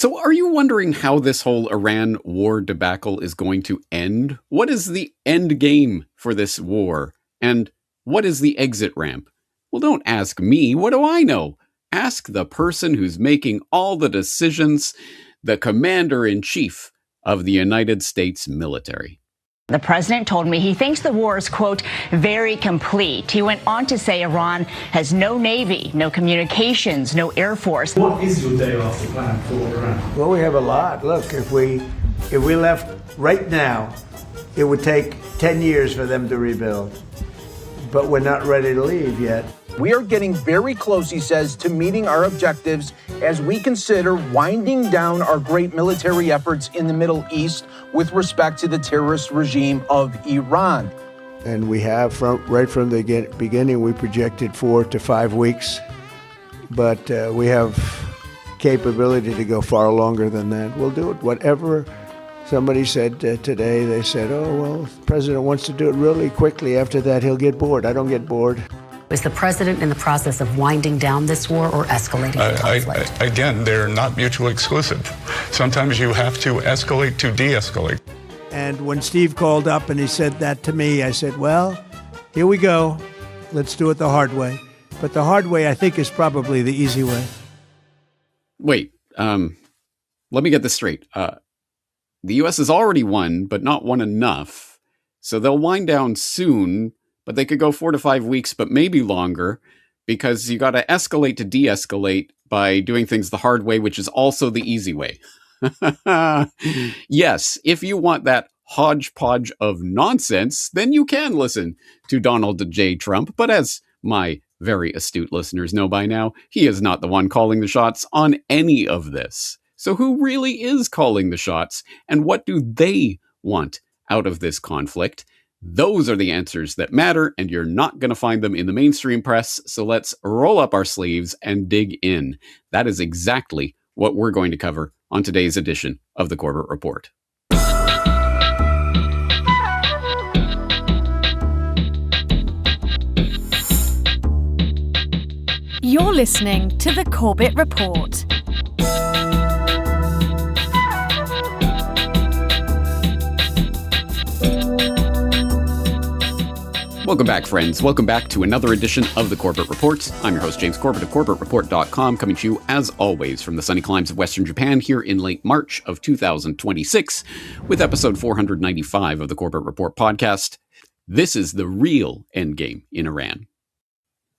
So are you wondering how this whole Iran war debacle is going to end? What is the end game for this war? And what is the exit ramp? Well, don't ask me. What do I know? Ask the person who's making all the decisions, the commander-in-chief of the United States military. The president told me he thinks the war is, quote, very complete. He went on to say Iran has no navy, no communications, no air force. What is your day after plan for Iran? Well, we have a lot. Look, if we left right now, it would take 10 years for them to rebuild. But we're not ready to leave yet. We are getting very close, he says, to meeting our objectives as we consider winding down our great military efforts in the Middle East with respect to the terrorist regime of Iran. And we have, right from the beginning, we projected 4 to 5 weeks. But we have capability to go far longer than that. We'll do it. Whatever somebody said today, they said, oh, well, the president wants to do it really quickly. After that, he'll get bored. I don't get bored. Is the president in the process of winding down this war or escalating the conflict? Again, they're not mutually exclusive. Sometimes you have to escalate to de-escalate. And when Steve called up and he said that to me, I said, well, here we go. Let's do it the hard way. But the hard way, I think, is probably the easy way. Wait, let me get this straight. The U.S. has already won, but not won enough. So they'll wind down soon, but they could go 4 to 5 weeks, but maybe longer, because you got to escalate to de-escalate by doing things the hard way, which is also the easy way. Yes, if you want that hodgepodge of nonsense, then you can listen to Donald J. Trump. But as my very astute listeners know by now, he is not the one calling the shots on any of this. So who really is calling the shots, and what do they want out of this conflict? Those are the answers that matter, and you're not going to find them in the mainstream press, so let's roll up our sleeves and dig in. That is exactly what we're going to cover on today's edition of the Corbett Report. You're listening to the Corbett Report. Welcome back, friends. Welcome back to another edition of the Corbett Report. I'm your host, James Corbett of CorbettReport.com, coming to you, as always, from the sunny climes of Western Japan here in late March of 2026, with episode 495 of the Corbett Report podcast. This is the real endgame in Iran.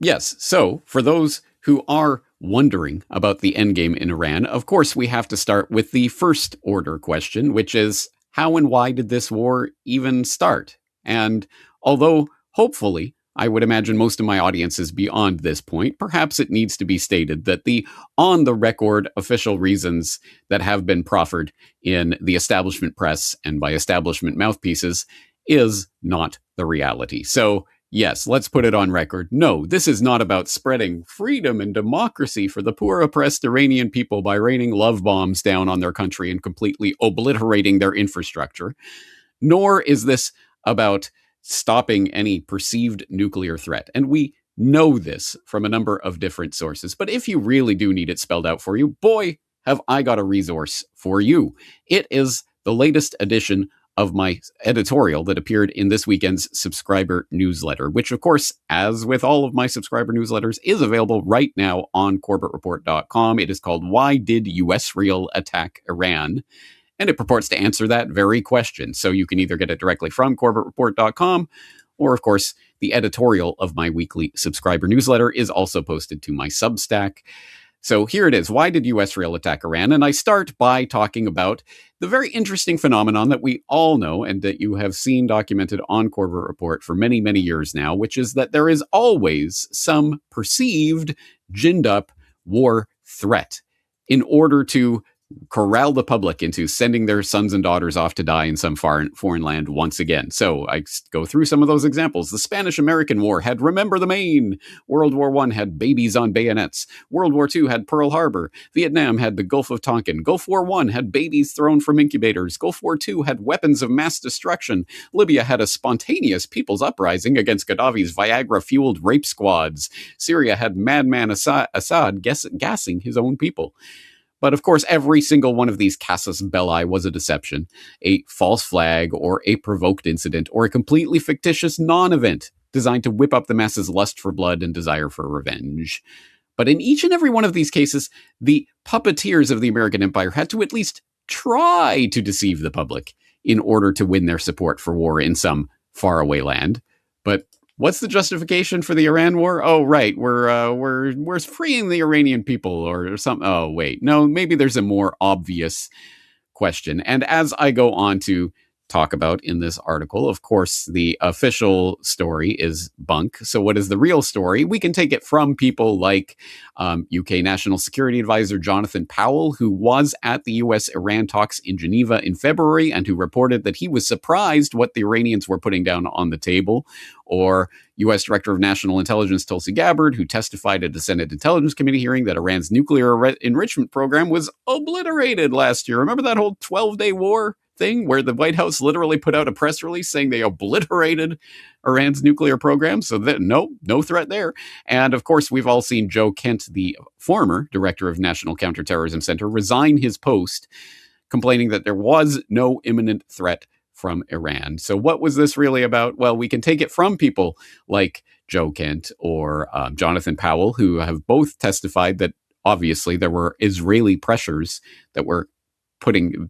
Yes, so for those who are wondering about the endgame in Iran, of course, we have to start with the first order question, which is, how and why did this war even start? And although hopefully, I would imagine most of my audience is beyond this point, perhaps it needs to be stated that the on-the-record official reasons that have been proffered in the establishment press and by establishment mouthpieces is not the reality. So, yes, let's put it on record. No, this is not about spreading freedom and democracy for the poor oppressed Iranian people by raining love bombs down on their country and completely obliterating their infrastructure. Nor is this about stopping any perceived nuclear threat. And we know this from a number of different sources. But if you really do need it spelled out for you, boy, have I got a resource for you. It is the latest edition of my editorial that appeared in this weekend's subscriber newsletter, which, of course, as with all of my subscriber newsletters, is available right now on CorbettReport.com. It is called Why Did U.S. Real Attack Iran? And it purports to answer that very question. So you can either get it directly from CorbettReport.com, or, of course, the editorial of my weekly subscriber newsletter is also posted to my Substack. So here it is. Why did U.S. Real attack Iran? And I start by talking about the very interesting phenomenon that we all know and that you have seen documented on Corbett Report for many, many years now, which is that there is always some perceived ginned-up war threat in order to corral the public into sending their sons and daughters off to die in some foreign land once again. So I go through some of those examples. The Spanish-American War had Remember the Maine. World War I had babies on bayonets. World War II had Pearl Harbor. Vietnam had the Gulf of Tonkin. Gulf War I had babies thrown from incubators. Gulf War II had weapons of mass destruction. Libya had a spontaneous people's uprising against Gaddafi's Viagra-fueled rape squads. Syria had madman Assad gassing his own people. But of course, every single one of these casus belli was a deception, a false flag, or a provoked incident, or a completely fictitious non-event designed to whip up the masses' lust for blood and desire for revenge. But in each and every one of these cases, the puppeteers of the American empire had to at least try to deceive the public in order to win their support for war in some faraway land. But what's the justification for the Iran war? Oh, right, we're freeing the Iranian people or something. Oh, wait, no, maybe there's a more obvious question. And as I go on to talk about in this article, of course, the official story is bunk. So what is the real story? We can take it from people like UK National Security Advisor Jonathan Powell, who was at the US-Iran talks in Geneva in February and who reported that he was surprised what the Iranians were putting down on the table, or U.S. Director of National Intelligence Tulsi Gabbard, who testified at a Senate Intelligence Committee hearing that Iran's nuclear enrichment program was obliterated last year. Remember that whole 12-day war thing where the White House literally put out a press release saying they obliterated Iran's nuclear program? So that no threat there. And of course, we've all seen Joe Kent, the former director of National Counterterrorism Center, resign his post, complaining that there was no imminent threat from Iran. So what was this really about? Well, we can take it from people like Joe Kent or Jonathan Powell, who have both testified that obviously there were Israeli pressures that were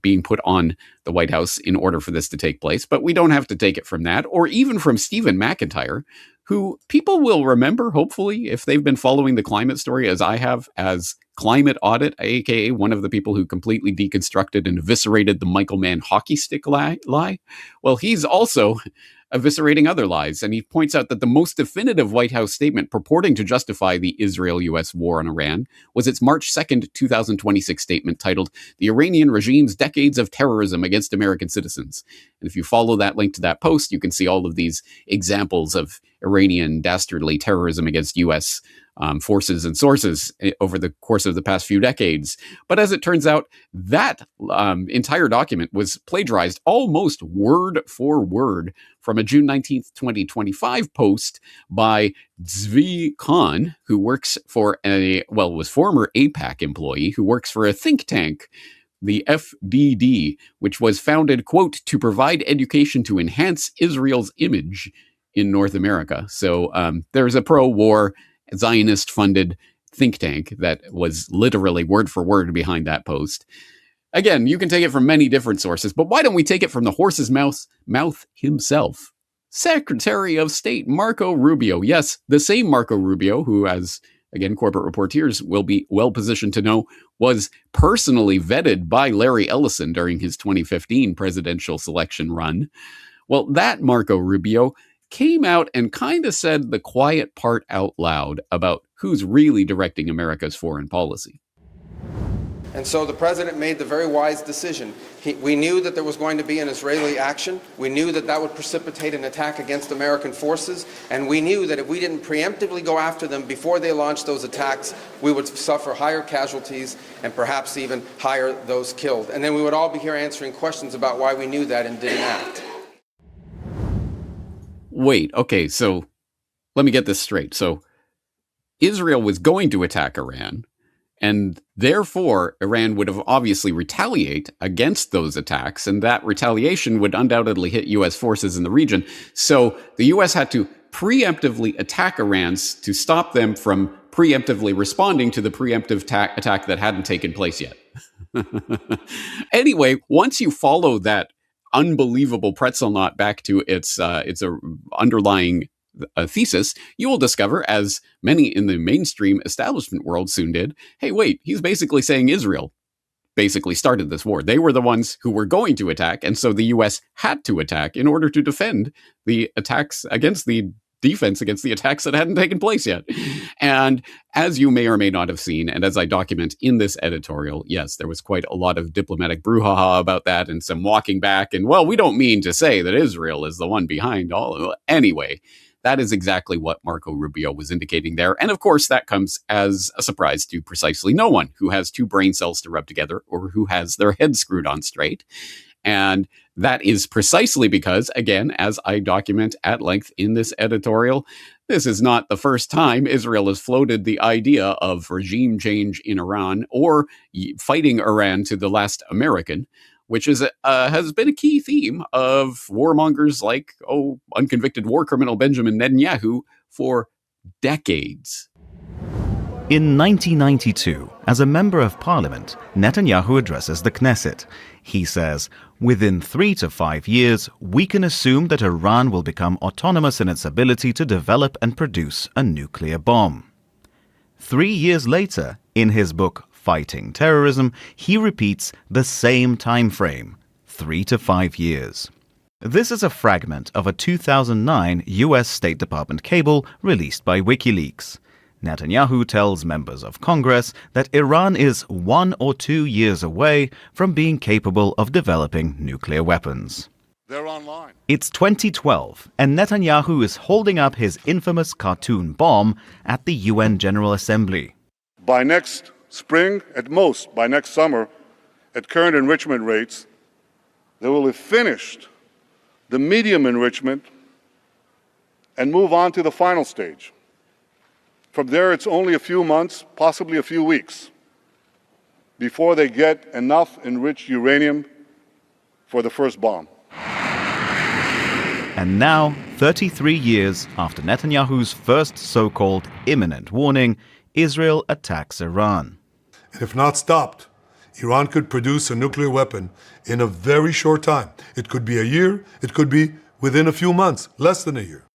being put on the White House in order for this to take place. But we don't have to take it from that, or even from Stephen McIntyre, who people will remember, hopefully, if they've been following the climate story as I have, as Climate Audit, aka one of the people who completely deconstructed and eviscerated the Michael Mann hockey stick lie. Well, he's also eviscerating other lies, and he points out that the most definitive White House statement purporting to justify the Israel-US war on Iran was its March 2nd, 2026 statement titled "The Iranian Regime's Decades of Terrorism Against American Citizens." And if you follow that link to that post, you can see all of these examples of Iranian dastardly terrorism against U.S. Forces and sources over the course of the past few decades. But as it turns out, that entire document was plagiarized almost word for word from a June 19th, 2025 post by Zvi Khan, who works for was former AIPAC employee who works for a think tank, the FDD, which was founded, quote, to provide education to enhance Israel's image in North America. So there's a pro-war Zionist-funded think tank that was literally word for word behind that post. Again, you can take it from many different sources, but why don't we take it from the horse's mouth himself? Secretary of State Marco Rubio. Yes, the same Marco Rubio who, as again, Corbett reporters will be well positioned to know, was personally vetted by Larry Ellison during his 2015 presidential selection run. Well, that Marco Rubio came out and kind of said the quiet part out loud about who's really directing America's foreign policy. And so the president made the very wise decision. We knew that there was going to be an Israeli action. We knew that that would precipitate an attack against American forces. And we knew that if we didn't preemptively go after them before they launched those attacks, we would suffer higher casualties and perhaps even higher those killed. And then we would all be here answering questions about why we knew that and didn't act. Wait, okay, so let me get this straight. So Israel was going to attack Iran, and therefore Iran would have obviously retaliate against those attacks, and that retaliation would undoubtedly hit U.S. forces in the region. So the U.S. had to preemptively attack Iran to stop them from preemptively responding to the preemptive attack that hadn't taken place yet. Anyway, once you follow that unbelievable pretzel knot back to its underlying thesis, you will discover, as many in the mainstream establishment world soon did, hey, wait, he's basically saying Israel basically started this war. They were the ones who were going to attack, and so the U.S. had to attack in order to defend the attacks against the defense against the attacks that hadn't taken place yet. And as you may or may not have seen, and as I document in this editorial, yes, there was quite a lot of diplomatic brouhaha about that and some walking back. And, well, we don't mean to say that Israel is the one behind all of it. Anyway, that is exactly what Marco Rubio was indicating there. And of course, that comes as a surprise to precisely no one who has two brain cells to rub together or who has their head screwed on straight. And that is precisely because, again, as I document at length in this editorial, This is not the first time Israel has floated the idea of regime change in Iran or fighting Iran to the last American, which is has been a key theme of warmongers like, unconvicted war criminal Benjamin Netanyahu for decades. In 1992, as a member of parliament, Netanyahu addresses the Knesset. He says, "Within 3 to 5 years, we can assume that Iran will become autonomous in its ability to develop and produce a nuclear bomb." 3 years later, in his book Fighting Terrorism, he repeats the same time frame, 3 to 5 years. This is a fragment of a 2009 US State Department cable released by WikiLeaks. Netanyahu tells members of Congress that Iran is 1 or 2 years away from being capable of developing nuclear weapons. They're online. It's 2012, and Netanyahu is holding up his infamous cartoon bomb at the UN General Assembly. By next spring, at most by next summer, at current enrichment rates, they will have finished the medium enrichment and move on to the final stage. From there, it's only a few months, possibly a few weeks, before they get enough enriched uranium for the first bomb. And now, 33 years after Netanyahu's first so-called imminent warning, Israel attacks Iran. And if not stopped, Iran could produce a nuclear weapon in a very short time. It could be a year, it could be within a few months, less than a year.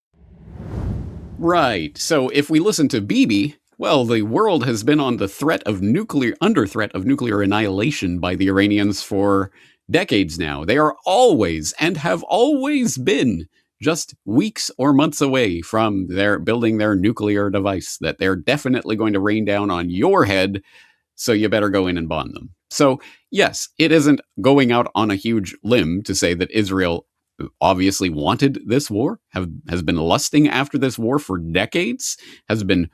Right. So if we listen to Bibi, well, the world has been under threat of nuclear annihilation by the Iranians for decades now. They are always and have always been just weeks or months away from their building their nuclear device that they're definitely going to rain down on your head. So you better go in and bomb them. So yes, it isn't going out on a huge limb to say that Israel obviously wanted this war, has been lusting after this war for decades, has been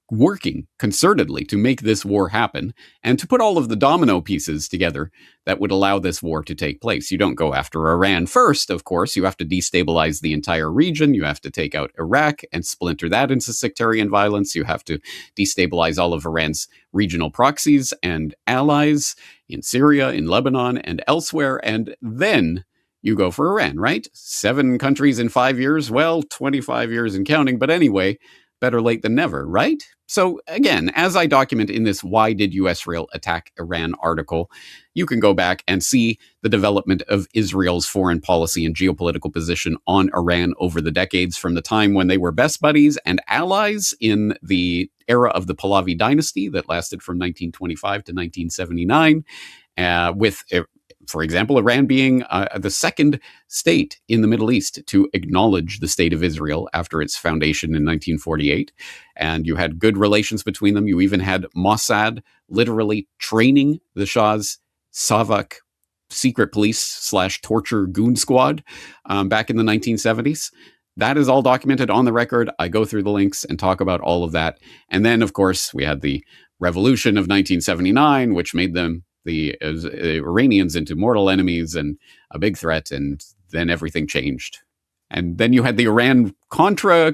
working concertedly to make this war happen and to put all of the domino pieces together that would allow this war to take place. You don't go after Iran first, of course. You have to destabilize the entire region. You have to take out Iraq and splinter that into sectarian violence. You have to destabilize all of Iran's regional proxies and allies in Syria, in Lebanon, and elsewhere. And then you go for Iran, right? 7 countries in 5 years. Well, 25 years and counting. But anyway, better late than never, right? So again, as I document in this Why Did Israel Attack Iran article, you can go back and see the development of Israel's foreign policy and geopolitical position on Iran over the decades, from the time when they were best buddies and allies in the era of the Pahlavi dynasty that lasted from 1925 to 1979, with for example, Iran being the second state in the Middle East to acknowledge the state of Israel after its foundation in 1948. And you had good relations between them. You even had Mossad literally training the Shah's Savak secret police / torture goon squad back in the 1970s. That is all documented on the record. I go through the links and talk about all of that. And then, of course, we had the revolution of 1979, which made them the Iranians into mortal enemies and a big threat, and then everything changed. And then you had the Iran-Contra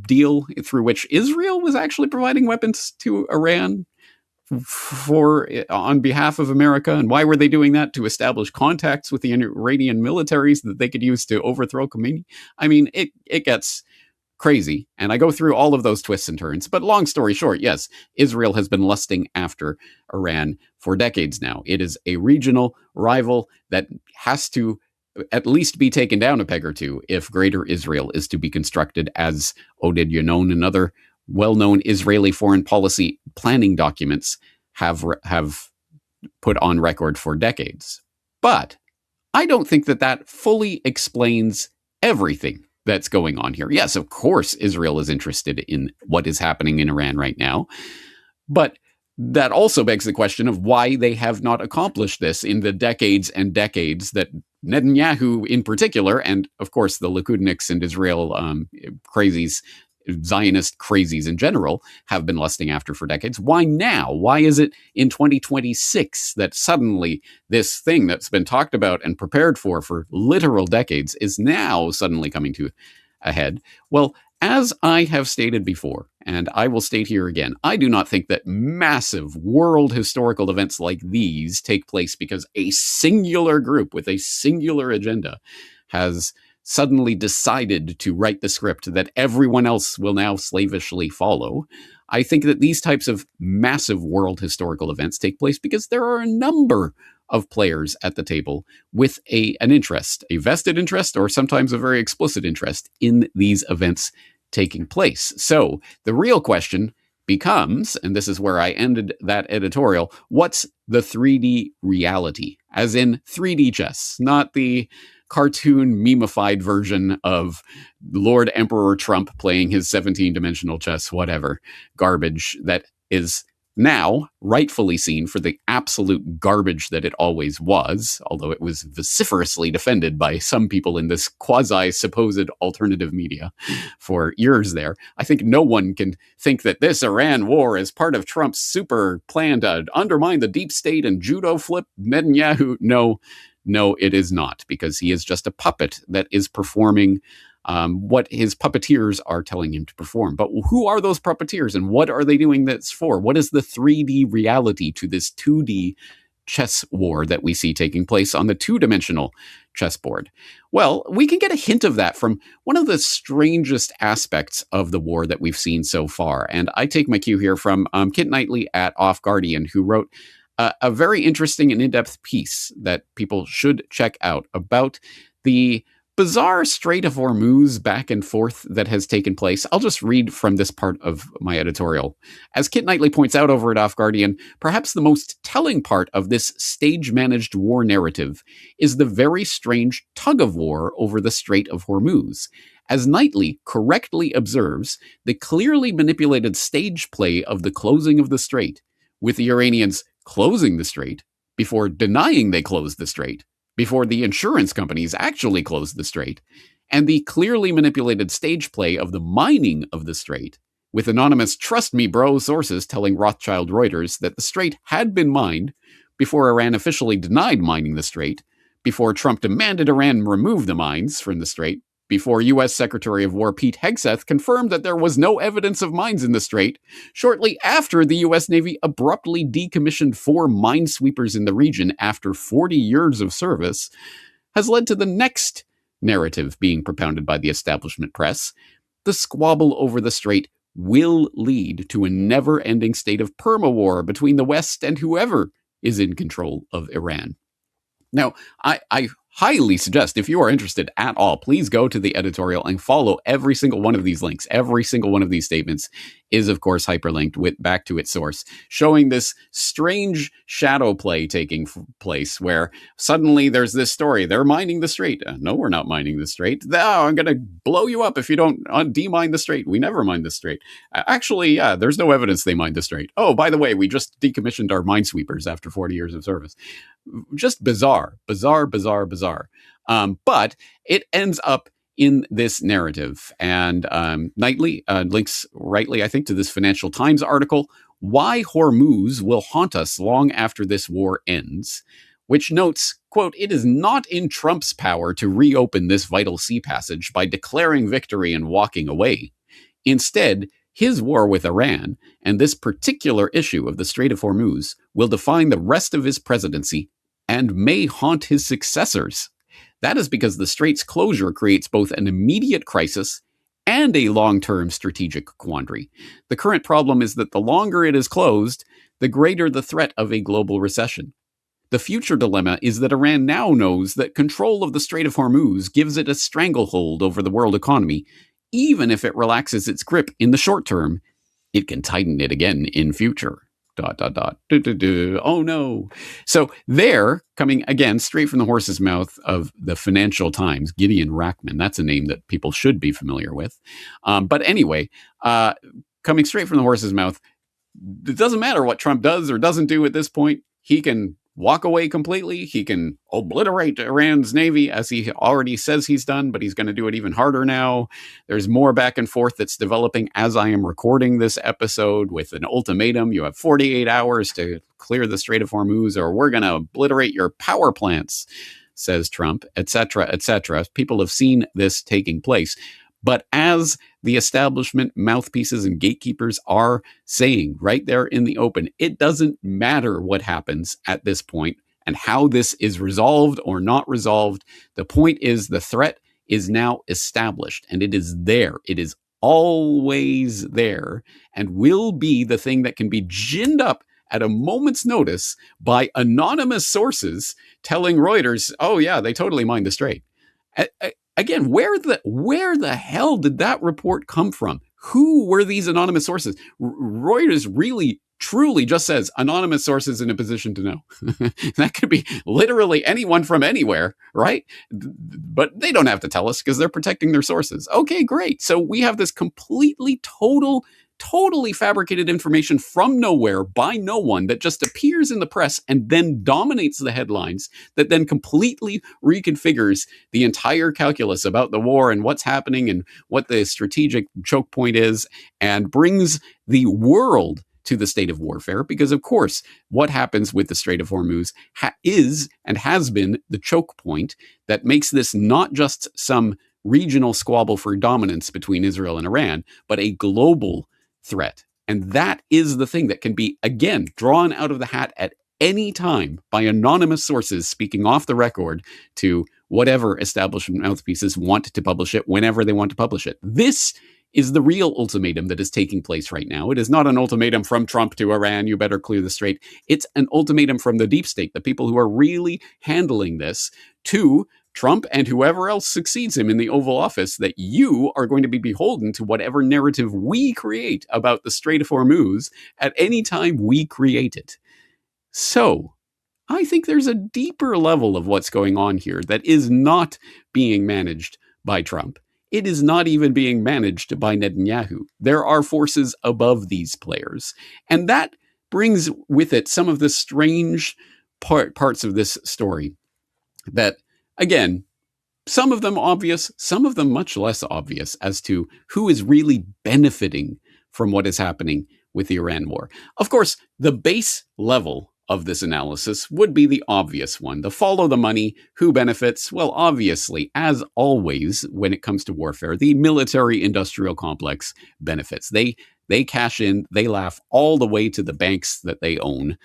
deal through which Israel was actually providing weapons to Iran on behalf of America. And why were they doing that? To establish contacts with the Iranian militaries that they could use to overthrow Khomeini. I mean, it gets crazy. And I go through all of those twists and turns. But long story short, yes, Israel has been lusting after Iran for decades now. It is a regional rival that has to at least be taken down a peg or two if Greater Israel is to be constructed, as Oded Yonon and other well-known Israeli foreign policy planning documents have put on record for decades. But I don't think that fully explains everything that's going on here. Yes, of course, Israel is interested in what is happening in Iran right now. But that also begs the question of why they have not accomplished this in the decades and decades that Netanyahu in particular, and of course the Likudniks and Israel crazies, Zionist crazies in general, have been lusting after for decades. Why now? Why is it in 2026 that suddenly this thing that's been talked about and prepared for literal decades is now suddenly coming to a head? Well, As I have stated before, and I will state here again, I do not think that massive world historical events like these take place because a singular group with a singular agenda has suddenly decided to write the script that everyone else will now slavishly follow. I think that these types of massive world historical events take place because there are a number of players at the table with an interest, a vested interest, or sometimes a very explicit interest in these events taking place. So the real question becomes, and this is where I ended that editorial, what's the 3D reality? As in 3D chess, not the cartoon memeified version of Lord Emperor Trump playing his 17-dimensional chess, whatever, garbage that is now rightfully seen for the absolute garbage that it always was, although it was vociferously defended by some people in this quasi-supposed alternative media for years there. I think no one can think that this Iran war is part of Trump's super plan to undermine the deep state and judo flip Netanyahu. No, it is not, because he is just a puppet that is performing what his puppeteers are telling him to perform. But who are those puppeteers and what are they doing this for? What is the 3D reality to this 2D chess war that we see taking place on the two-dimensional chessboard? Well, we can get a hint of that from one of the strangest aspects of the war that we've seen so far. And I take my cue here from Kit Knightley at Off Guardian, who wrote a very interesting and in-depth piece that people should check out about the bizarre Strait of Hormuz back and forth that has taken place. I'll just read from this part of my editorial. As Kit Knightley points out over at Off Guardian, perhaps the most telling part of this stage-managed war narrative is the very strange tug-of-war over the Strait of Hormuz. As Knightley correctly observes, the clearly manipulated stage play of the closing of the strait, with the Iranians closing the strait before denying they closed the strait, before the insurance companies actually closed the strait, and the clearly manipulated stage play of the mining of the strait, with anonymous trust me bro sources telling Rothschild Reuters that the strait had been mined before Iran officially denied mining the strait, before Trump demanded Iran remove the mines from the strait, before U.S. Secretary of War Pete Hegseth confirmed that there was no evidence of mines in the strait, shortly after the U.S. Navy abruptly decommissioned 4 minesweepers in the region after 40 years of service, has led to the next narrative being propounded by the establishment press. The squabble over the strait will lead to a never-ending state of perma-war between the West and whoever is in control of Iran. Now, I highly suggest, if you are interested at all, please go to the editorial and follow every single one of these links. Every single one of these statements is, of course, hyperlinked back to its source, showing this strange shadow play taking place where suddenly there's this story. They're mining the strait. No, we're not mining the strait. No, I'm going to blow you up if you don't demine the strait. We never mine the strait. Actually, yeah, there's no evidence they mined the strait. Oh, by the way, we just decommissioned our minesweepers after 40 years of service. Just bizarre. But it ends up in this narrative. And Knightley links rightly, I think, to this Financial Times article, Why Hormuz Will Haunt Us Long After This War Ends, which notes, quote, it is not in Trump's power to reopen this vital sea passage by declaring victory and walking away. Instead, his war with Iran and this particular issue of the Strait of Hormuz will define the rest of his presidency and may haunt his successors. That is because the strait's closure creates both an immediate crisis and a long-term strategic quandary. The current problem is that the longer it is closed, the greater the threat of a global recession. The future dilemma is that Iran now knows that control of the Strait of Hormuz gives it a stranglehold over the world economy. Even if it relaxes its grip in the short term, it can tighten it again in future. ... Oh no. So there, coming again straight from the horse's mouth of the Financial Times, Gideon Rachman, that's a name that people should be familiar with. But anyway, coming straight from the horse's mouth, it doesn't matter what Trump does or doesn't do at this point. He can walk away completely. He can obliterate Iran's navy, as he already says he's done, but he's going to do it even harder now. There's more back and forth that's developing as I am recording this episode with an ultimatum. You have 48 hours to clear the Strait of Hormuz, or we're going to obliterate your power plants, says Trump, etc., etc. People have seen this taking place. But as the establishment mouthpieces and gatekeepers are saying right there in the open, it doesn't matter what happens at this point and how this is resolved or not resolved. The point is the threat is now established and it is there. It is always there and will be the thing that can be ginned up at a moment's notice by anonymous sources telling Reuters, oh yeah, they totally mined the Strait. Again, where the hell did that report come from? Who were these anonymous sources? Reuters really, truly just says anonymous sources in a position to know. That could be literally anyone from anywhere, right? But they don't have to tell us because they're protecting their sources. Okay, great. So we have this completely totally fabricated information from nowhere by no one that just appears in the press and then dominates the headlines, that then completely reconfigures the entire calculus about the war and what's happening and what the strategic choke point is, and brings the world to the state of warfare. Because of course, what happens with the Strait of Hormuz is and has been the choke point that makes this not just some regional squabble for dominance between Israel and Iran, but a global threat. And that is the thing that can be, again, drawn out of the hat at any time by anonymous sources speaking off the record to whatever establishment mouthpieces want to publish it whenever they want to publish it. This is the real ultimatum that is taking place right now. It is not an ultimatum from Trump to Iran, you better clear the Strait. It's an ultimatum from the deep state, the people who are really handling this, to Trump and whoever else succeeds him in the Oval Office, that you are going to be beholden to whatever narrative we create about the Strait of Hormuz at any time we create it. So I think there's a deeper level of what's going on here that is not being managed by Trump. It is not even being managed by Netanyahu. There are forces above these players. And that brings with it some of the strange parts of this story that, again, some of them obvious, some of them much less obvious as to who is really benefiting from what is happening with the Iran war. Of course, the base level of this analysis would be the obvious one. The follow the money, who benefits? Well, obviously, as always, when it comes to warfare, the military-industrial complex benefits. They cash in, they laugh all the way to the banks that they own.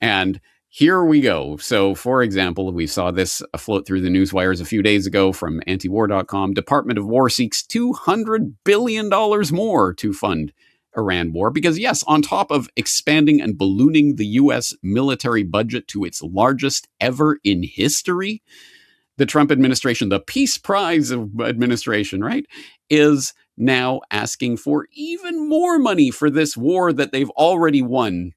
And here we go. So, for example, we saw this float through the news wires a few days ago from antiwar.com. Department of War seeks $200 billion more to fund Iran war. Because yes, on top of expanding and ballooning the U.S. military budget to its largest ever in history, the Trump administration, the Peace Prize administration, right, is now asking for even more money for this war that they've already won,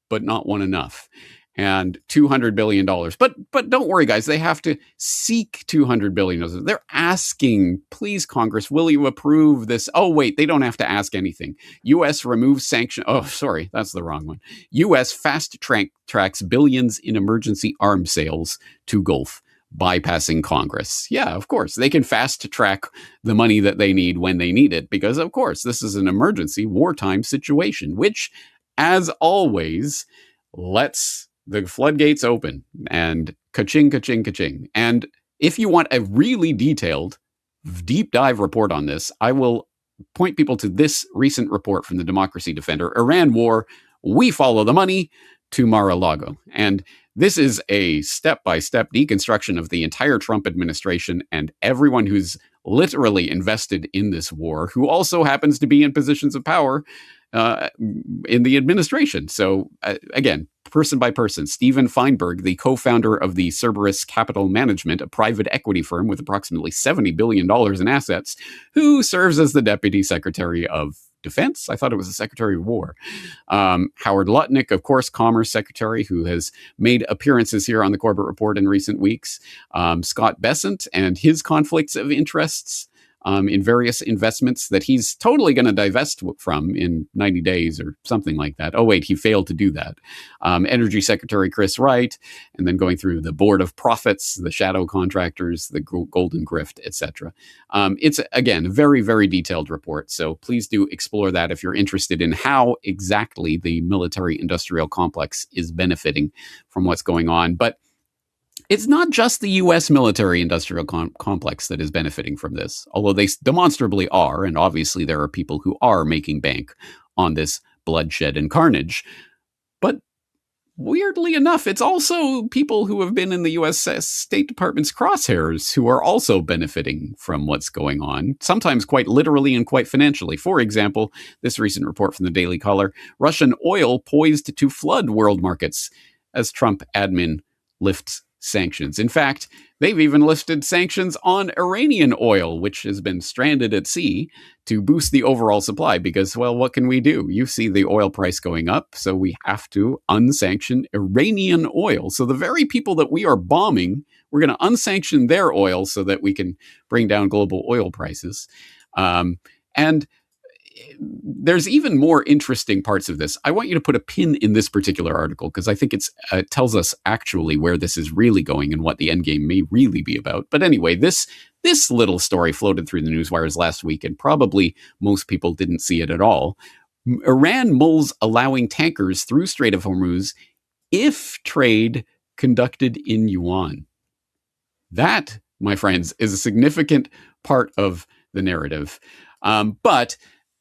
but not won enough. And $200 billion. But don't worry, guys, they have to seek $200 billion. They're asking, please, Congress, will you approve this? Oh, wait, they don't have to ask anything. U.S. removes sanction. Oh, sorry, that's the wrong one. U.S. fast tracks billions in emergency arms sales to Gulf, bypassing Congress. Yeah, of course, they can fast track the money that they need when they need it, because, of course, this is an emergency wartime situation, which, as always, lets the floodgates open and ka-ching, ka-ching, ka-ching. And if you want a really detailed, deep dive report on this, I will point people to this recent report from the Democracy Defender, Iran War, We Follow the Money, to Mar-a-Lago. And this is a step-by-step deconstruction of the entire Trump administration and everyone who's literally invested in this war, who also happens to be in positions of power in the administration. So again, person by person, Steven Feinberg, the co-founder of the Cerberus Capital Management, a private equity firm with approximately $70 billion in assets, who serves as the Deputy Secretary of Defense. I thought it was the Secretary of War. Howard Lutnick, of course, Commerce Secretary, who has made appearances here on the Corbett Report in recent weeks. Scott Bessent and his conflicts of interests in various investments that he's totally going to divest from in 90 days or something like that. Oh, wait, he failed to do that. Energy Secretary Chris Wright, and then going through the Board of Profits, the shadow contractors, the Golden Grift, etc. It's, again, a very, very detailed report. So please do explore that if you're interested in how exactly the military-industrial complex is benefiting from what's going on. But It's not just the U.S. military-industrial complex that is benefiting from this, although they demonstrably are, and obviously there are people who are making bank on this bloodshed and carnage. But weirdly enough, it's also people who have been in the U.S. State Department's crosshairs who are also benefiting from what's going on, sometimes quite literally and quite financially. For example, this recent report from the Daily Caller, Russian oil poised to flood world markets as Trump admin lifts sanctions. In fact, they've even lifted sanctions on Iranian oil, which has been stranded at sea, to boost the overall supply because, well, what can we do? You see the oil price going up, so we have to unsanction Iranian oil. So the very people that we are bombing, we're going to unsanction their oil so that we can bring down global oil prices. And there's even more interesting parts of this. I want you to put a pin in this particular article because I think it tells us actually where this is really going and what the endgame may really be about. But anyway, this little story floated through the news wires last week, and probably most people didn't see it at all. Iran mulls allowing tankers through Strait of Hormuz if trade conducted in yuan. That, my friends, is a significant part of the narrative. But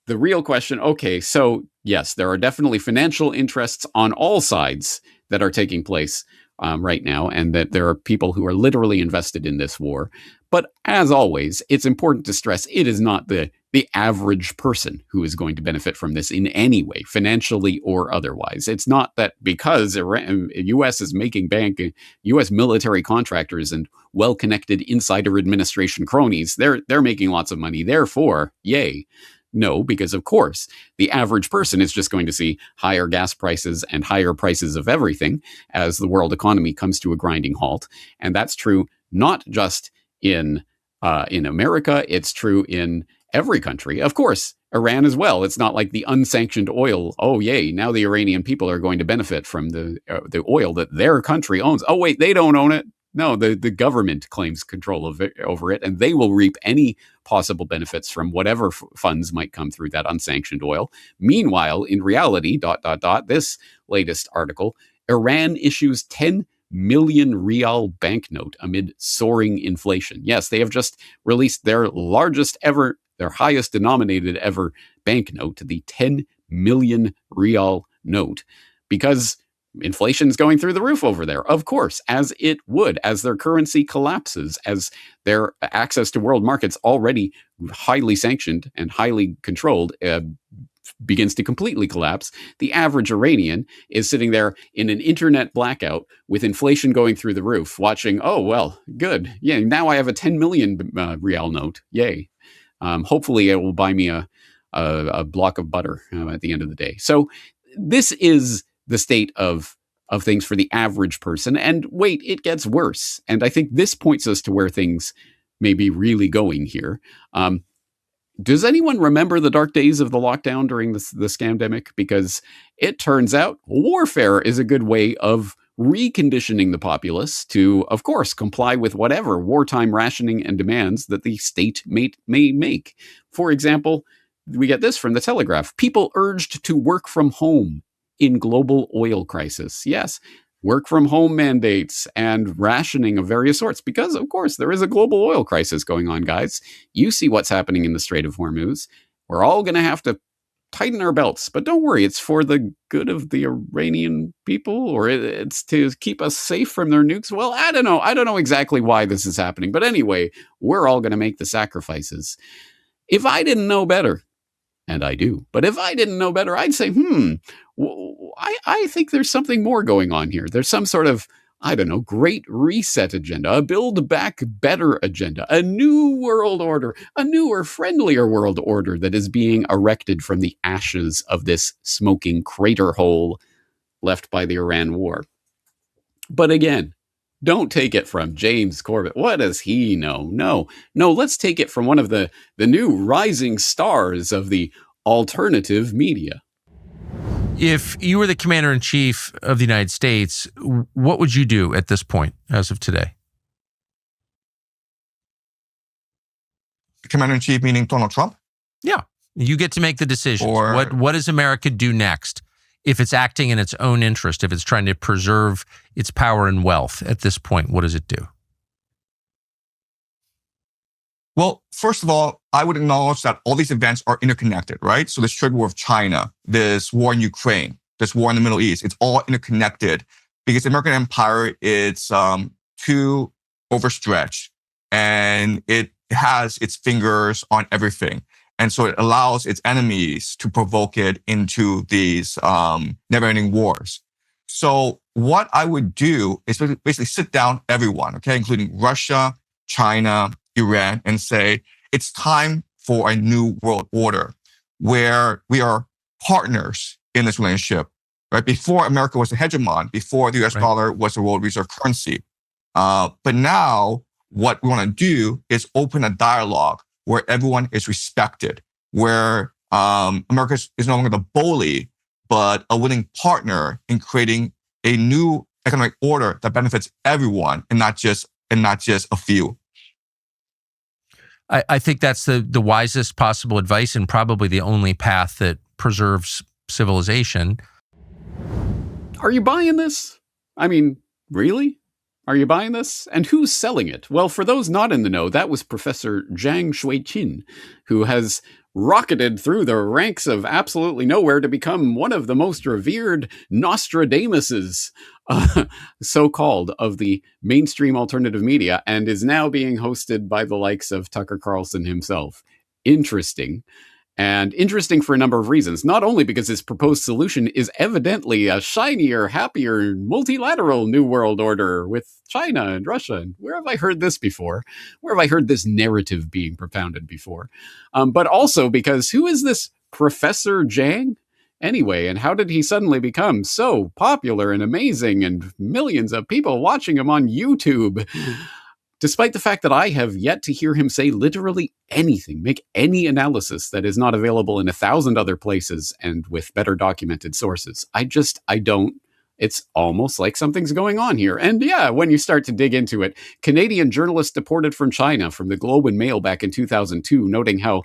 the real question, okay, so yes, there are definitely financial interests on all sides that are taking place right now, and that there are people who are literally invested in this war. But as always, it's important to stress it is not the average person who is going to benefit from this in any way, financially or otherwise. It's not that because U.S. is making bank, U.S. military contractors and well-connected insider administration cronies, they're making lots of money. Therefore, yay. No, because of course, the average person is just going to see higher gas prices and higher prices of everything as the world economy comes to a grinding halt. And that's true not just in America, it's true in every country. Of course, Iran as well. It's not like the unsanctioned oil. Oh, yay, now the Iranian people are going to benefit from the oil that their country owns. Oh, wait, they don't own it. No, the government claims control over it, and they will reap any possible benefits from whatever funds might come through that unsanctioned oil. Meanwhile, in reality, this latest article, Iran issues 10 million rial banknote amid soaring inflation. Yes, they have just released their largest ever, their highest denominated ever banknote, the 10 million rial note, because inflation's going through the roof over there, of course, as it would, as their currency collapses, as their access to world markets already highly sanctioned and highly controlled begins to completely collapse. The average Iranian is sitting there in an internet blackout with inflation going through the roof, watching, oh, well, good. Yeah, now I have a 10 million rial note. Yay. Hopefully it will buy me a block of butter at the end of the day. So this is the state of things for the average person. And wait, it gets worse. And I think this points us to where things may be really going here. Does anyone remember the dark days of the lockdown during the scamdemic? Because it turns out warfare is a good way of reconditioning the populace to, of course, comply with whatever wartime rationing and demands that the state may make. For example, we get this from the Telegraph. People urged to work from home in global oil crisis. Yes, work from home mandates and rationing of various sorts, because of course there is a global oil crisis going on, guys. You see what's happening in the Strait of Hormuz. We're all going to have to tighten our belts, but don't worry, it's for the good of the Iranian people, or it's to keep us safe from their nukes. Well, I don't know exactly why this is happening, but anyway, we're all going to make the sacrifices. If I didn't know better, and I do, but if I didn't know better, I'd say, I think there's something more going on here. There's some sort of, great reset agenda, a build back better agenda, a new world order, a newer, friendlier world order that is being erected from the ashes of this smoking crater hole left by the Iran war. But again, don't take it from James Corbett. What does he know? No, let's take it from one of the new rising stars of the alternative media. If you were the commander-in-chief of the United States, what would you do at this point, as of today? Commander-in-chief meaning Donald Trump? Yeah. You get to make the decisions. What does America do next if it's acting in its own interest, if it's trying to preserve its power and wealth at this point? What does it do? Well, first of all, I would acknowledge that all these events are interconnected, right? So this trade war with China, this war in Ukraine, this war in the Middle East, it's all interconnected because the American empire is too overstretched and it has its fingers on everything. And so it allows its enemies to provoke it into these never-ending wars. So what I would do is basically sit down everyone, okay, including Russia, China, Iran, and say, it's time for a new world order where we are partners in this relationship, right? Before America was the hegemon, before the US dollar was the world reserve currency. But now what we want to do is open a dialogue where everyone is respected, where America is no longer the bully, but a willing partner in creating a new economic order that benefits everyone and not just a few. I think that's the wisest possible advice and probably the only path that preserves civilization. Are you buying this? I mean, really? Are you buying this? And who's selling it? Well, for those not in the know, that was Professor Zhang Shuiqin, who has rocketed through the ranks of absolutely nowhere to become one of the most revered Nostradamuses, so-called, of the mainstream alternative media, and is now being hosted by the likes of Tucker Carlson himself. Interesting. And interesting for a number of reasons, not only because his proposed solution is evidently a shinier, happier, multilateral New World Order with China and Russia. And where have I heard this before? Where have I heard this narrative being propounded before? But also because who is this Professor Zhang anyway? And how did he suddenly become so popular and amazing and millions of people watching him on YouTube? Despite the fact that I have yet to hear him say literally anything, make any analysis that is not available in 1,000 other places and with better documented sources. I don't. It's almost like something's going on here. And yeah, when you start to dig into it, Canadian journalist deported from China from the Globe and Mail back in 2002, noting how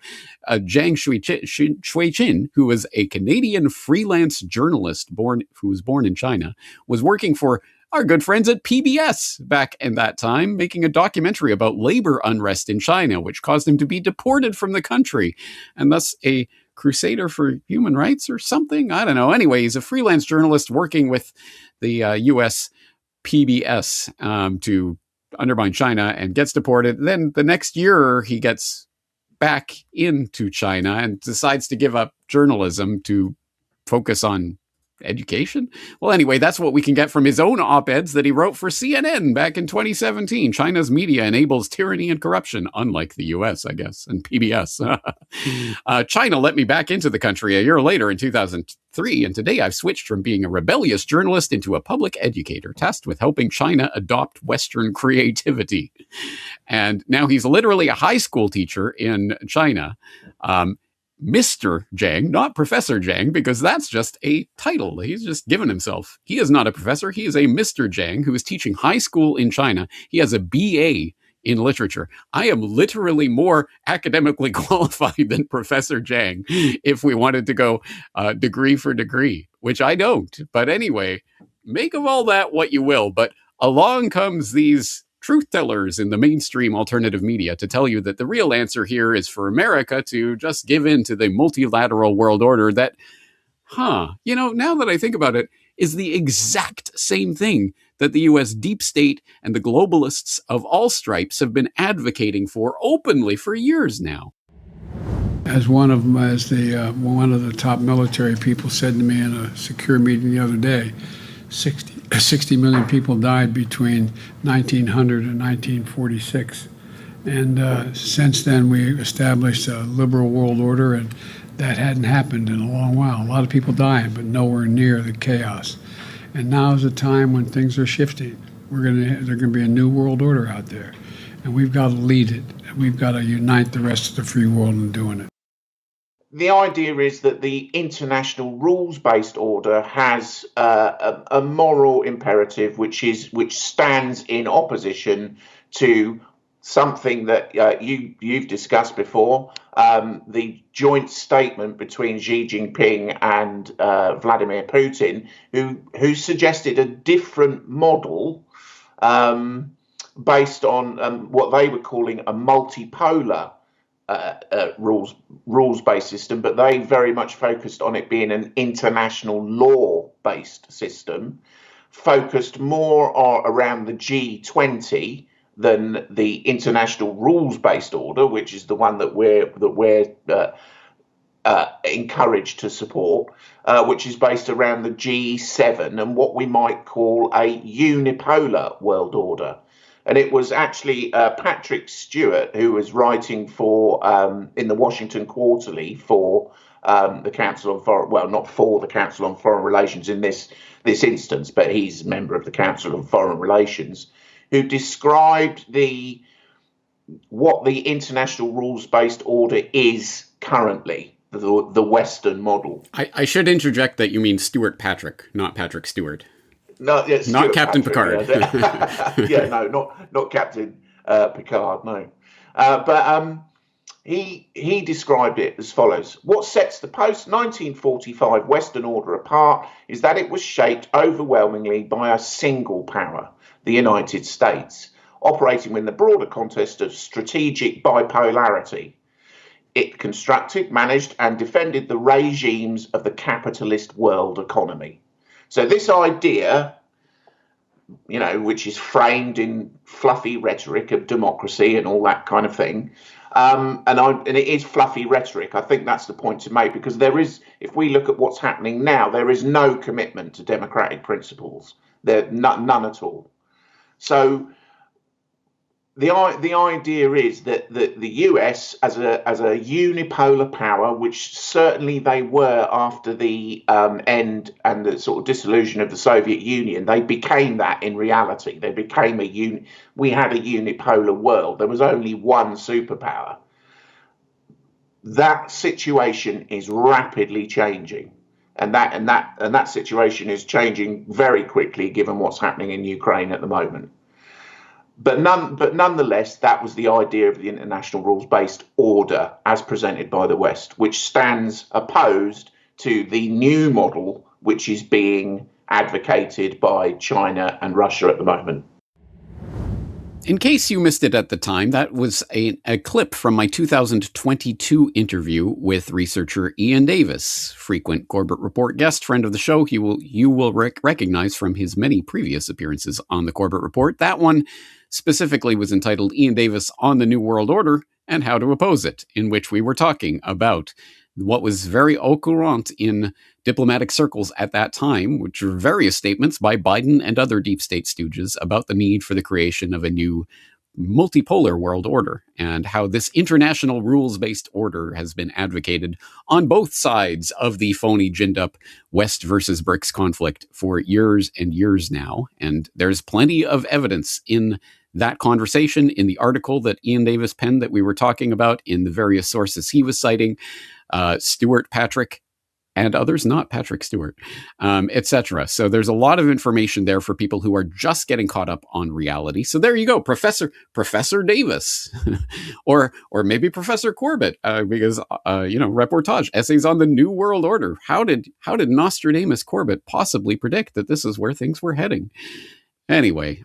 Zhang Shuiqin, who was a Canadian freelance journalist who was born in China, was working for our good friends at PBS back in that time, making a documentary about labor unrest in China, which caused him to be deported from the country, and thus a crusader for human rights or something. I don't know. Anyway, he's a freelance journalist working with the US PBS to undermine China and gets deported. Then the next year, he gets back into China and decides to give up journalism to focus on education? Well, anyway, that's what we can get from his own op-eds that he wrote for CNN back in 2017. China's media enables tyranny and corruption, unlike the US, I guess, and PBS. China let me back into the country a year later in 2003, and today I've switched from being a rebellious journalist into a public educator, tasked with helping China adopt Western creativity. And now he's literally a high school teacher in China. Mr. Zhang, not Professor Zhang, because that's just a title. He's just given himself. He is not a professor. He is a Mr. Zhang who is teaching high school in China. He has a BA in literature. I am literally more academically qualified than Professor Zhang if we wanted to go degree for degree, which I don't. But anyway, make of all that what you will. But along comes these truth tellers in the mainstream alternative media to tell you that the real answer here is for America to just give in to the multilateral world order that, now that I think about it, is the exact same thing that the US deep state and the globalists of all stripes have been advocating for openly for years now. As one of the top military people said to me in a secure meeting the other day, 60 million people died between 1900 and 1946. And since then, we established a liberal world order, and that hadn't happened in a long while. A lot of people dying, but nowhere near the chaos. And now is a time when things are shifting. There's going to be a new world order out there, and we've got to lead it. We've got to unite the rest of the free world in doing it. The idea is that the international rules-based order has a moral imperative which stands in opposition to something that you've discussed before, the joint statement between Xi Jinping and Vladimir Putin, who suggested a different model based on what they were calling a multipolar rules-based system, but they very much focused on it being an international law-based system, focused more around the G20 than the international rules-based order, which is the one that we're encouraged to support, which is based around the G7 and what we might call a unipolar world order. And it was actually Patrick Stewart who was writing for in the Washington Quarterly for the Council on Foreign, well, not for the Council on Foreign Relations in this instance, but he's a member of the Council on Foreign Relations, who described what the international rules-based order is currently, the Western model. I should interject that you mean Stuart Patrick, not Patrick Stewart. No, yeah, not Captain Patrick, Picard. Yeah, no, not Captain Picard, no. But he described it as follows. What sets the post-1945 Western order apart is that it was shaped overwhelmingly by a single power, the United States, operating within the broader context of strategic bipolarity. It constructed, managed, and defended the regimes of the capitalist world economy. So this idea, which is framed in fluffy rhetoric of democracy and all that kind of thing, and it is fluffy rhetoric. I think that's the point to make, because there is, if we look at what's happening now, there is no commitment to democratic principles. There none at all. So the idea is that the US as a unipolar power, which certainly they were after the end and the sort of dissolution of the Soviet Union, they became that in reality. They became we had a unipolar world. There was only one superpower. That situation is rapidly changing. And that situation is changing very quickly, given what's happening in Ukraine at the moment. But nonetheless, that was the idea of the international rules-based order as presented by the West, which stands opposed to the new model which is being advocated by China and Russia at the moment. In case you missed it at the time, that was a clip from my 2022 interview with researcher Ian Davis, frequent Corbett Report guest, friend of the show. You will recognize from his many previous appearances on the Corbett Report. That one specifically was entitled Ian Davis on the New World Order and How to Oppose It, in which we were talking about what was very au courant in diplomatic circles at that time, which were various statements by Biden and other deep state stooges about the need for the creation of a new multipolar world order, and how this international rules-based order has been advocated on both sides of the phony, ginned-up West versus BRICS conflict for years and years now. And there's plenty of evidence in that conversation, in the article that Ian Davis penned that we were talking about, in the various sources he was citing, Stuart Patrick, and others, not Patrick Stewart, etc. So there's a lot of information there for people who are just getting caught up on reality. So there you go, Professor Davis, or maybe Professor Corbett, because reportage essays on the New World Order. How did Nostradamus Corbett possibly predict that this is where things were heading? Anyway,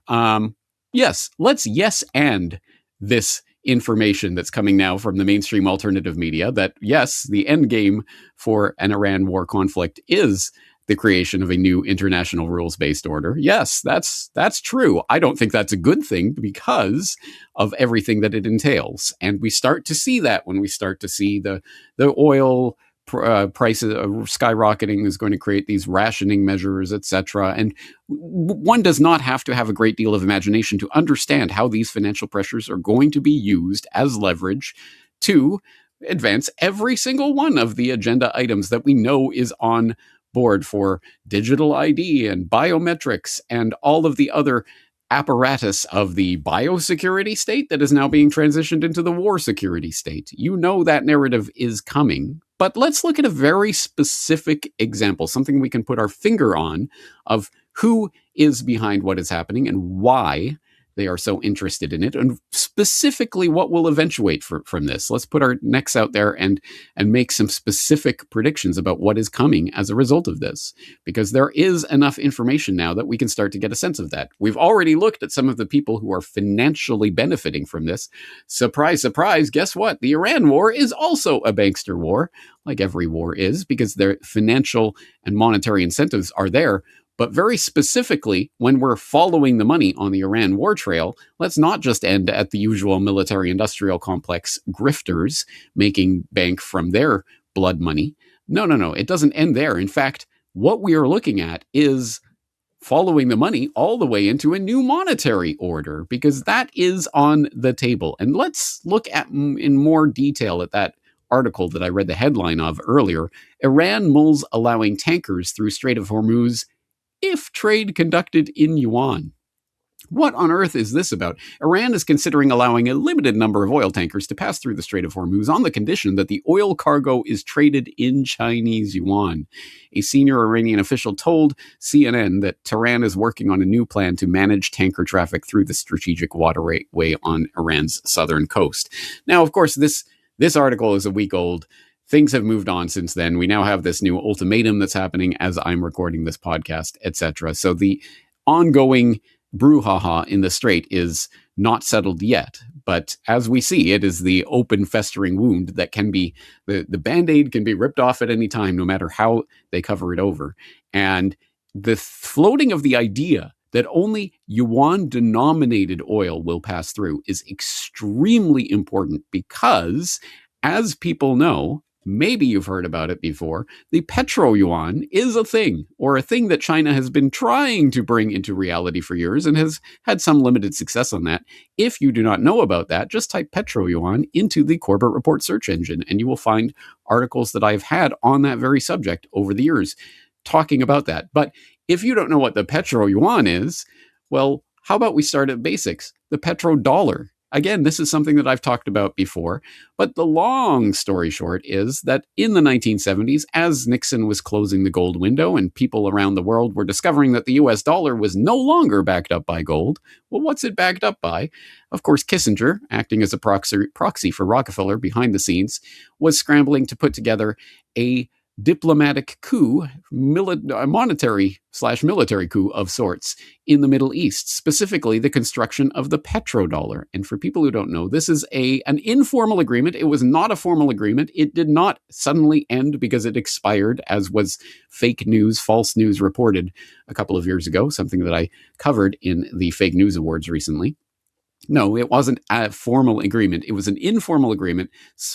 yes, let's and this information that's coming now from the mainstream alternative media that, yes, the end game for an Iran war conflict is the creation of a new international rules-based order. Yes, that's true. I don't think that's a good thing because of everything that it entails. And we start to see that when we start to see the oil prices skyrocketing is going to create these rationing measures, etc. And one does not have to have a great deal of imagination to understand how these financial pressures are going to be used as leverage to advance every single one of the agenda items that we know is on board for digital ID and biometrics and all of the other apparatus of the biosecurity state that is now being transitioned into the war security state. You know that narrative is coming. But let's look at a very specific example, something we can put our finger on, of who is behind what is happening and why they are so interested in it, and specifically what will eventuate from this. Let's put our necks out there and make some specific predictions about what is coming as a result of this, because there is enough information now that we can start to get a sense of that. We've already looked at some of the people who are financially benefiting from this. Surprise, surprise, guess what? The Iran war is also a bankster war, like every war is, because their financial and monetary incentives are there. But very specifically, when we're following the money on the Iran war trail, let's not just end at the usual military-industrial complex grifters making bank from their blood money. No. It doesn't end there. In fact, what we are looking at is following the money all the way into a new monetary order, because that is on the table. And let's look at in more detail at that article that I read the headline of earlier. Iran mulls allowing tankers through Strait of Hormuz if trade conducted in yuan. What on earth is this about? Iran is considering allowing a limited number of oil tankers to pass through the Strait of Hormuz on the condition that the oil cargo is traded in Chinese yuan. A senior Iranian official told CNN that Tehran is working on a new plan to manage tanker traffic through the strategic waterway on Iran's southern coast. Now, of course, this article is a week old. Things have moved on since then. We now have this new ultimatum that's happening as I'm recording this podcast, etc. So the ongoing brouhaha in the strait is not settled yet. But as we see, it is the open festering wound that can be, the Band-Aid can be ripped off at any time, no matter how they cover it over. And the floating of the idea that only yuan-denominated oil will pass through is extremely important because, as people know, maybe you've heard about it before, the petro-yuan is a thing, or a thing that China has been trying to bring into reality for years and has had some limited success on that. If you do not know about that, just type petro-yuan into the Corbett Report search engine, and you will find articles that I've had on that very subject over the years talking about that. But if you don't know what the petro-yuan is, well, how about we start at basics? The petrodollar. Again, this is something that I've talked about before, but the long story short is that in the 1970s, as Nixon was closing the gold window and people around the world were discovering that the US dollar was no longer backed up by gold, well, what's it backed up by? Of course, Kissinger, acting as a proxy for Rockefeller behind the scenes, was scrambling to put together a diplomatic coup, monetary/military coup of sorts in the Middle East, specifically the construction of the petrodollar. And for people who don't know, this is an informal agreement. It was not a formal agreement. It did not suddenly end because it expired, as was fake news, false news reported a couple of years ago, something that I covered in the Fake News Awards recently. No, it wasn't a formal agreement. It was an informal agreement,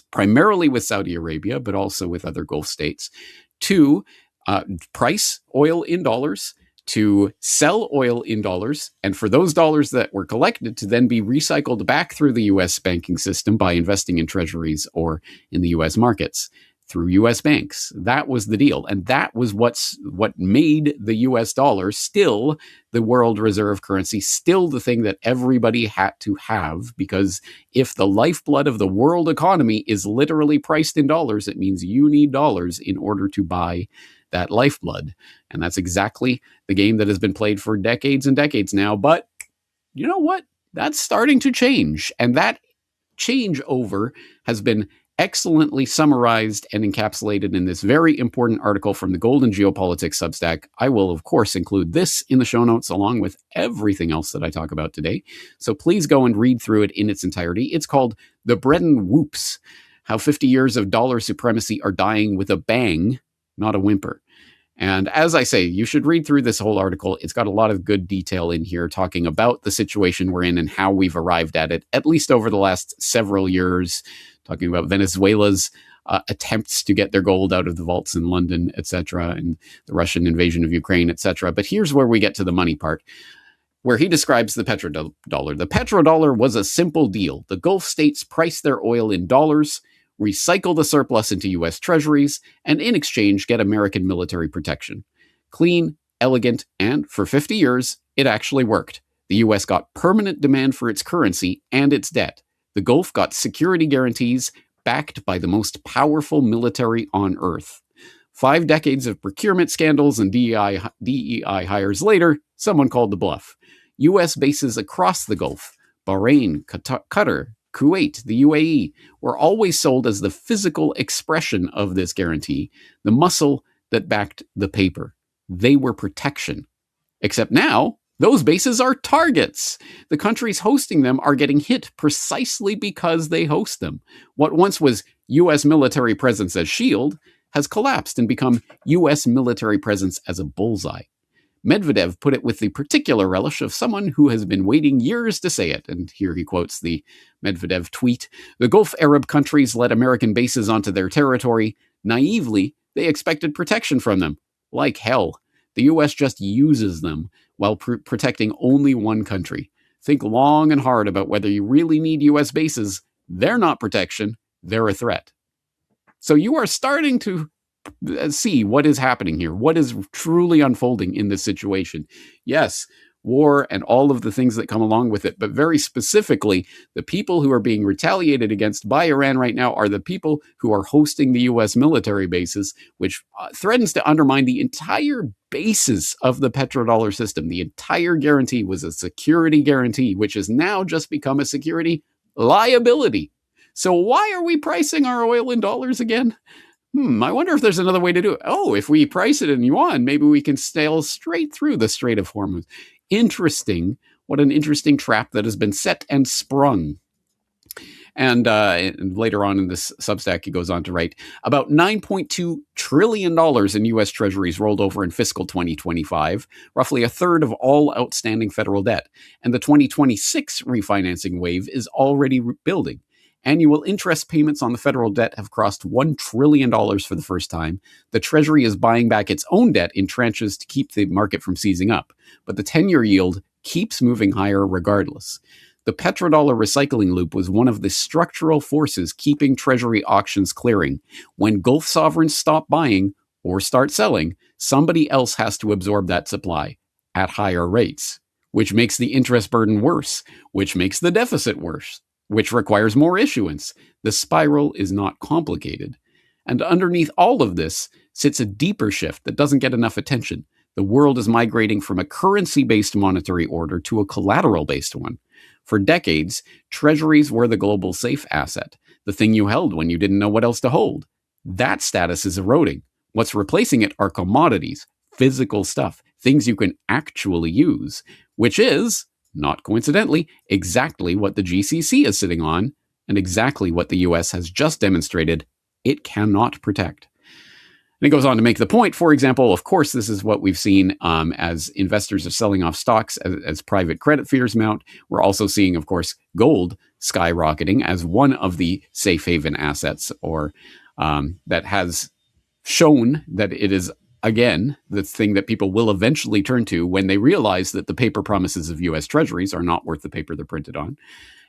primarily with Saudi Arabia, but also with other Gulf states, to price oil in dollars, to sell oil in dollars, and for those dollars that were collected to then be recycled back through the U.S. banking system by investing in treasuries or in the U.S. markets through U.S. banks. That was the deal. And that was what made the U.S. dollar still the world reserve currency, still the thing that everybody had to have, because if the lifeblood of the world economy is literally priced in dollars, it means you need dollars in order to buy that lifeblood. And that's exactly the game that has been played for decades and decades now. But you know what? That's starting to change. And that changeover has been excellently summarized and encapsulated in this very important article from the Golden Geopolitics Substack. I will, of course, include this in the show notes along with everything else that I talk about today. So please go and read through it in its entirety. It's called The Bretton Whoops: How 50 Years of Dollar Supremacy Are Dying with a Bang, Not a Whimper. And as I say, you should read through this whole article. It's got a lot of good detail in here talking about the situation we're in and how we've arrived at it, at least over the last several years, talking about Venezuela's attempts to get their gold out of the vaults in London, etc., and the Russian invasion of Ukraine, etc. But here's where we get to the money part, where he describes the petrodollar. The petrodollar was a simple deal. The Gulf states price their oil in dollars, recycle the surplus into U.S. treasuries, and in exchange get American military protection. Clean, elegant, and for 50 years, it actually worked. The U.S. got permanent demand for its currency and its debt. The Gulf got security guarantees backed by the most powerful military on Earth. 5 decades of procurement scandals and DEI hires later, someone called the bluff. U.S. bases across the Gulf, Bahrain, Qatar, Kuwait, the UAE, were always sold as the physical expression of this guarantee, the muscle that backed the paper. They were protection. Except now, those bases are targets. The countries hosting them are getting hit precisely because they host them. What once was U.S. military presence as shield has collapsed and become U.S. military presence as a bullseye. Medvedev put it with the particular relish of someone who has been waiting years to say it. And here he quotes the Medvedev tweet. The Gulf Arab countries let American bases onto their territory. Naively, they expected protection from them. Like hell. The U.S. just uses them while protecting only one country. Think long and hard about whether you really need U.S. bases. They're not protection. They're a threat. So you are starting to see what is happening here, what is truly unfolding in this situation. Yes, war and all of the things that come along with it, but very specifically, the people who are being retaliated against by Iran right now are the people who are hosting the U.S. military bases, which threatens to undermine the entire basis of the petrodollar system. The entire guarantee was a security guarantee, which has now just become a security liability. So why are we pricing our oil in dollars again? I wonder if there's another way to do it. Oh, if we price it in yuan, maybe we can sail straight through the Strait of Hormuz. Interesting. What an interesting trap that has been set and sprung. And later on in this Substack, he goes on to write, about $9.2 trillion in U.S. Treasuries rolled over in fiscal 2025, roughly a third of all outstanding federal debt. And the 2026 refinancing wave is already building. Annual interest payments on the federal debt have crossed $1 trillion for the first time. The Treasury is buying back its own debt in tranches to keep the market from seizing up. But the 10-year yield keeps moving higher regardless. The petrodollar recycling loop was one of the structural forces keeping Treasury auctions clearing. When Gulf sovereigns stop buying or start selling, somebody else has to absorb that supply at higher rates, which makes the interest burden worse, which makes the deficit worse, which requires more issuance. The spiral is not complicated. And underneath all of this sits a deeper shift that doesn't get enough attention. The world is migrating from a currency-based monetary order to a collateral-based one. For decades, treasuries were the global safe asset, the thing you held when you didn't know what else to hold. That status is eroding. What's replacing it are commodities, physical stuff, things you can actually use, which is, not coincidentally, exactly what the GCC is sitting on, and exactly what the US has just demonstrated it cannot protect. And it goes on to make the point, for example, of course, this is what we've seen as investors are selling off stocks as private credit fears mount. We're also seeing, of course, gold skyrocketing as one of the safe haven assets, or that has shown that it is, again, the thing that people will eventually turn to when they realize that the paper promises of U.S. treasuries are not worth the paper they're printed on.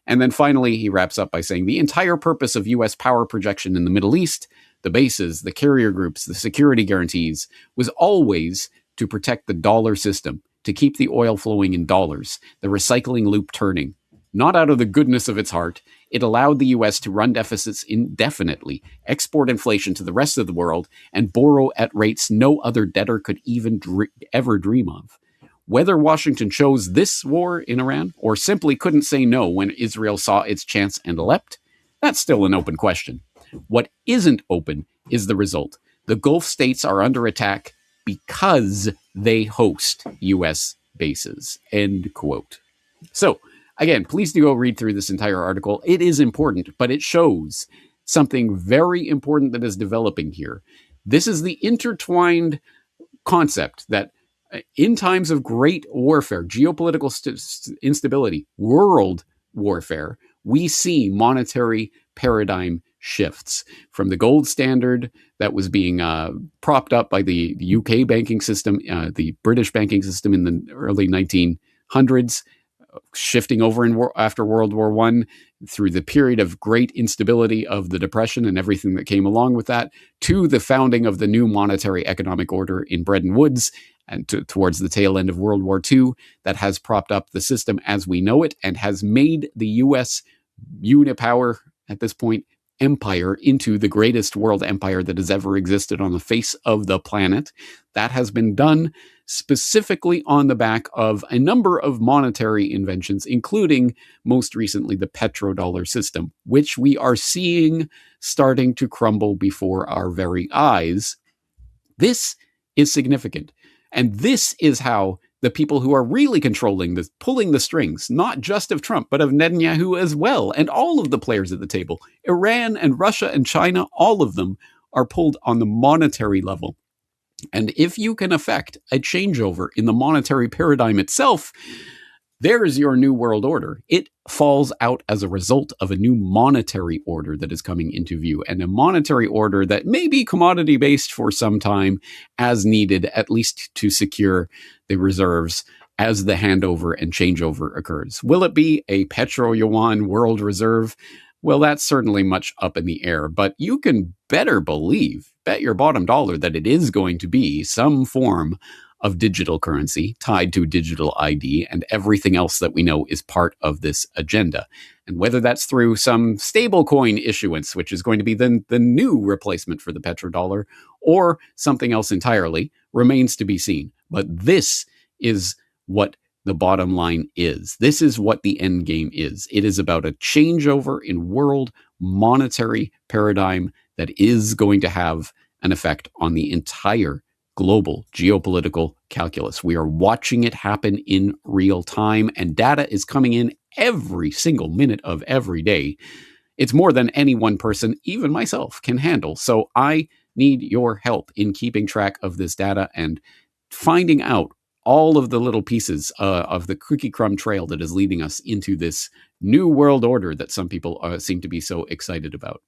And then finally, he wraps up by saying the entire purpose of U.S. power projection in the Middle East, the bases, the carrier groups, the security guarantees, was always to protect the dollar system, to keep the oil flowing in dollars, the recycling loop turning. Not out of the goodness of its heart, it allowed the U.S. to run deficits indefinitely, export inflation to the rest of the world, and borrow at rates no other debtor could even ever dream of. Whether Washington chose this war in Iran or simply couldn't say no when Israel saw its chance and leapt, that's still an open question. What isn't open is the result. The Gulf states are under attack because they host U.S. bases. End quote. So, again, please do go read through this entire article. It is important, but it shows something very important that is developing here. This is the intertwined concept that in times of great warfare, geopolitical instability, world warfare, we see monetary paradigm shifts from the gold standard that was being propped up by the UK banking system, the British banking system in the early 1900s, shifting over after World War I through the period of great instability of the Depression and everything that came along with that, to the founding of the new monetary economic order in Bretton Woods and towards the tail end of World War II that has propped up the system as we know it and has made the U.S. unipower, at this point, empire into the greatest world empire that has ever existed on the face of the planet. That has been done specifically on the back of a number of monetary inventions, including most recently the petrodollar system, which we are seeing starting to crumble before our very eyes. This is significant. And this is how the people who are really controlling this, pulling the strings, not just of Trump, but of Netanyahu as well, and all of the players at the table, Iran and Russia and China, all of them are pulled on the monetary level. And if you can affect a changeover in the monetary paradigm itself, there's your new world order. It falls out as a result of a new monetary order that is coming into view, and a monetary order that may be commodity-based for some time as needed, at least to secure the reserves as the handover and changeover occurs. Will it be a petro-yuan world reserve? Well, that's certainly much up in the air, but you can bet your bottom dollar that it is going to be some form of digital currency tied to digital ID, and everything else that we know is part of this agenda. And whether that's through some stablecoin issuance, which is going to be the new replacement for the petrodollar, or something else entirely, remains to be seen. But this is what the bottom line is. This is what the end game is. It is about a changeover in world monetary paradigm that is going to have an effect on the entire global geopolitical calculus. We are watching it happen in real time, and data is coming in every single minute of every day. It's more than any one person, even myself, can handle. So I need your help in keeping track of this data and finding out all of the little pieces of the cookie crumb trail that is leading us into this new world order that some people seem to be so excited about.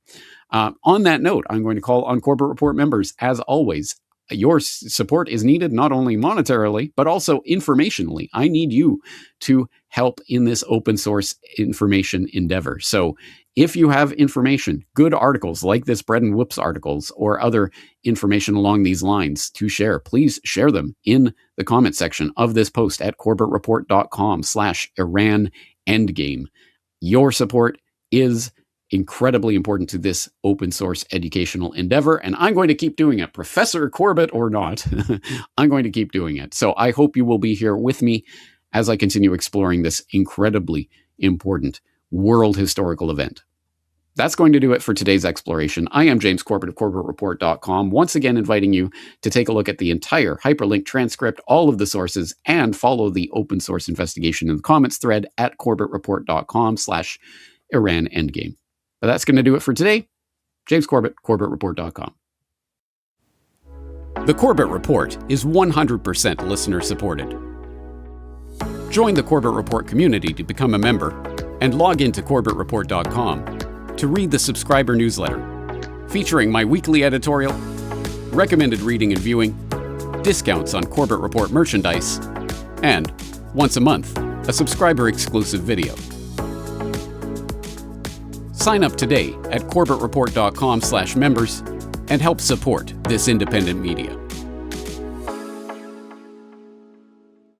On that note, I'm going to call on Corbett Report members, as always. Your support is needed not only monetarily, but also informationally. I need you to help in this open source information endeavor. So if you have information, good articles like this Bread and Whoops articles, or other information along these lines to share, please share them in the comment section of this post at corbettreport.com/Iran Endgame. Your support is incredibly important to this open source educational endeavor, and I'm going to keep doing it, Professor Corbett or not. I'm going to keep doing it. So I hope you will be here with me as I continue exploring this incredibly important world historical event. That's going to do it for today's exploration. I am James Corbett of CorbettReport.com, once again inviting you to take a look at the entire hyperlink transcript, all of the sources, and follow the open source investigation in the comments thread at CorbettReport.com/Iran Endgame. But that's going to do it for today. James Corbett, CorbettReport.com. The Corbett Report is 100% listener supported. Join the Corbett Report community to become a member, and log into CorbettReport.com to read the subscriber newsletter, featuring my weekly editorial, recommended reading and viewing, discounts on Corbett Report merchandise, and, once a month, a subscriber-exclusive video. Sign up today at CorbettReport.com/members and help support this independent media.